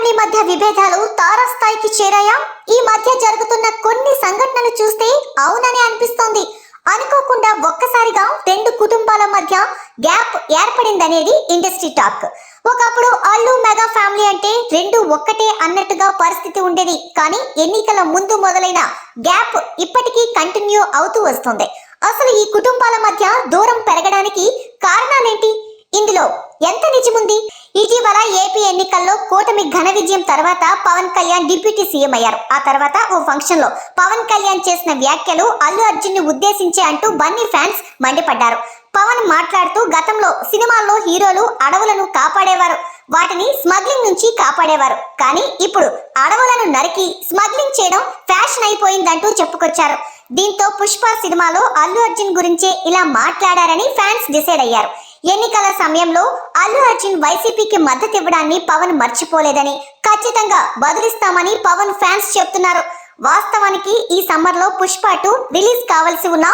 Family మధ్య విభేదాలు తారస్థాయికి చేరాయా? ఈ మధ్య జరుగుతున్న కొన్ని సంఘటనలు చూస్తే అవునని అనిపిస్తోంది. అనుకోకుండా ఒక్కసారిగా రెండు కుటుంబాల మధ్య గ్యాప్ ఏర్పడిందనేది ఇండస్ట్రీ టాక్. ఒకప్పుడు అల్లు మెగా ఫ్యామిలీ అంటే రెండు ఒక్కటే అన్నట్టుగా పరిస్థితి ఉండేది. కానీ ఎన్నికల ముందు మొదలైన గ్యాప్ ఇప్పటికీ కంటిన్యూ అవుతూ వస్తుంది. అసలు ఈ కుటుంబాల మధ్య దూరం పెరగడానికి కారణాలేంటి? ఇందులో ఎంత నిజముంది? ఇటీవల ఏపీ ఎన్నికల్లో కూటమి ఘన విజయం తర్వాత పవన్ కళ్యాణ్ డిప్యూటీ సీఎం అయ్యారు. ఆ తర్వాత ఓ ఫంక్షన్ లో పవన్ కళ్యాణ్ చేసిన వ్యాఖ్యలు అల్లు అర్జున్ ని ఉద్దేశించి అంటూ బన్నీ ఫ్యాన్స్ మండిపడ్డారు. పవన్ మాట్లాడుతూ గతంలో సినిమాల్లో హీరోలు అడవులను కాపాడేవారు, వాటిని స్మగ్లింగ్ నుంచి కాపాడేవారు. కానీ ఇప్పుడు అడవులను నరికి స్మగ్లింగ్ చేయడం ఫ్యాషన్ అయిపోయిందంటూ చెప్పుకొచ్చారు. దీంతో పుష్ప సినిమాలో అల్లు అర్జున్ గురించే ఇలా మాట్లాడారని ఫ్యాన్స్ డిసైడ్ అయ్యారు. ఎన్నికల సమయంలో అల్లు అర్జున్ వైసీపీకి మద్దతు ఇవ్వడాన్ని పవన్ మర్చిపోలేదని, ఖచ్చితంగా బదులిస్తామని పవన్ ఫ్యాన్స్ చెప్తున్నారు. వాస్తవానికి ఈ సమ్మర్ లో పుష్ప 2 రిలీజ్ కావాల్సి ఉన్న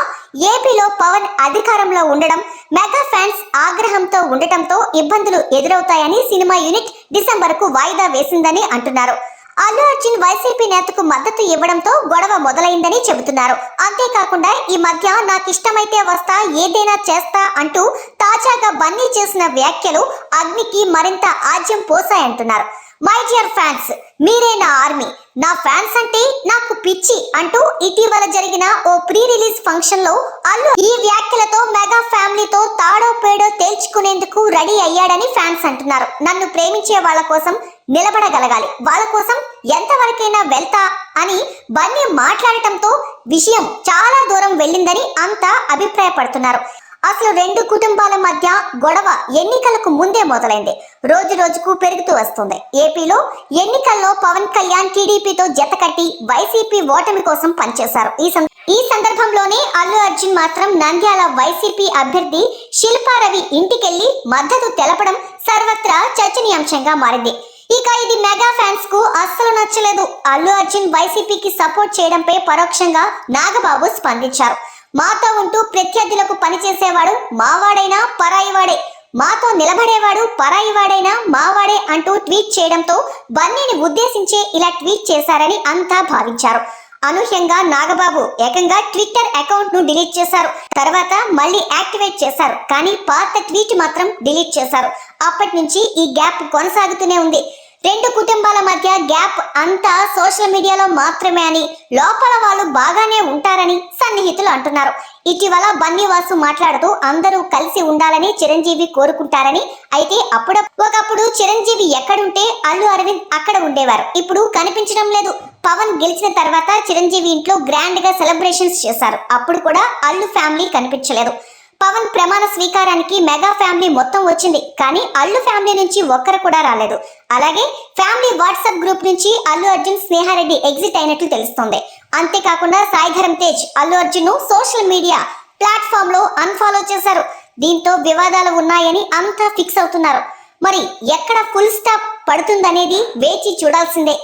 ఏపీలో పవన్ అధికారంలో ఉండడం, మెగా ఫ్యాన్స్ ఆగ్రహంతో ఉండటంతో ఇబ్బందులు ఎదురవుతాయని సినిమా యూనిట్ డిసెంబర్ కు వాయిదా వేసిందని అంటున్నారు. అల్లు అర్జున్ వైసీపీ నేతకు మద్దతు ఇవ్వడంతో గొడవ మొదలైందని చెబుతున్నారు. అంతేకాకుండా ఈ మధ్య నాకు ఇష్టమైతే వస్తా, ఏదైనా చేస్తా అంటూ తాజాగా బన్నీ చేసిన వ్యాఖ్యలు అగ్నికి మరింత ఆజ్యం పోసాయంటున్నారు. మై డియర్ ఫ్యాన్స్, మీరే నా ఆర్మీ, నా ఫ్యాన్స్ అంటే నాకు పిచ్చి అంటూ ఇటీవల జరిగిన ఓ ప్రీ రిలీజ్ ఫంక్షన్ లో అల్లు ఈ వ్యాఖ్యలతో మెగా ఫ్యామిలీతో తాడో పేడో తేల్చుకునేందుకు రెడీ అయ్యాడని ఫ్యాన్స్ అంటున్నారు. నన్ను ప్రేమించే వాళ్ళ కోసం నిలబడగలగాలి, వాళ్ళ కోసం ఎంతవరకైనా వెళ్తా అని బన్నీ మాట్లాడటంతో విషయం చాలా దూరం వెళ్ళిందని అంతా అభిప్రాయపడుతున్నారు. అసలు రెండు కుటుంబాల మధ్య గొడవ ఎన్నికలకు ముందే మొదలైంది, రోజు రోజుకు పెరుగుతూ వస్తుంది. ఏపీలో ఎన్నికల్లో పవన్ కళ్యాణ్ టీడీపీతో జతకట్టి వైసీపీ ఓటమి కోసం పనిచేశారు. ఈ సందర్భంలోనే అల్లు అర్జున్ మాత్రం నంద్యాల వైసీపీ అభ్యర్థి శిల్పారవి ఇంటికెళ్లి మద్దతు తెలపడం సర్వత్రా చర్చనీయాంశంగా మారింది. ఇక ఇది మెగా ఫ్యాన్స్ కు అస్సలు నచ్చలేదు. అల్లు అర్జున్ వైసీపీకి సపోర్ట్ చేయడంపై పరోక్షంగా నాగబాబు స్పందించారు. మాతో ఉంటూ ప్రత్యర్థులకు పనిచేసేవాడు మావాడైనా పరాయివాడే, మాతో నిలబడేవాడు పరాయివాడైనా మావాడే అంటూ ట్వీట్ చేయడంతో బన్నీని ఉద్దేశించే ఇలా ట్వీట్ చేశారని అంతా భావించారు. అనూహ్యంగా నాగబాబు ఏకంగా ట్విట్టర్ అకౌంట్ ను డిలీట్ చేశారు. తర్వాత మళ్ళీ యాక్టివేట్ చేశారు. కానీ పాత ట్వీట్ మాత్రం డిలీట్ చేశారు. అప్పటి నుంచి ఈ గ్యాప్ కొనసాగుతూనే ఉంది. రెండు కుటుంబాల మధ్య గ్యాప్ అంతా సోషల్ మీడియాలో మాత్రమే అని, లోపల వాళ్ళు బాగానే ఉంటారని సన్నిహితులు అంటున్నారు. ఇటీవల బన్నీ వాసు మాట్లాడుతూ అందరూ కలిసి ఉండాలని చిరంజీవి కోరుకుంటారని, అయితే ఒకప్పుడు చిరంజీవి ఎక్కడుంటే అల్లు అరవింద్ అక్కడ ఉండేవారు, ఇప్పుడు కనిపించడం లేదు. పవన్ గెలిచిన తర్వాత చిరంజీవి ఇంట్లో గ్రాండ్ గా సెలబ్రేషన్స్ చేశారు, అప్పుడు కూడా అల్లు ఫ్యామిలీ కనిపించలేదు. పవన్ ప్రమాణ స్వీకారానికి మెగా ఫ్యామిలీ మొత్తం వచ్చింది, కానీ అల్లు ఫ్యామిలీ నుంచి ఒక్కరు కూడా రాలేదు. అలాగే ఫ్యామిలీ వాట్సాప్ గ్రూప్ నుంచి అల్లు అర్జున్ స్నేహారెడ్డి ఎగ్జిట్ అయినట్లు తెలుస్తోంది. అంతేకాకుండా సాయిధరం తేజ్ అల్లు అర్జున్ ను సోషల్ మీడియా ప్లాట్ఫామ్ లో అన్ఫాలో చేశారు. దీంతో వివాదాలు ఉన్నాయని అంతా ఫిక్స్ అవుతున్నారు. మరి ఎక్కడ ఫుల్ స్టాప్ పడుతుందనేది వేచి చూడాల్సిందే.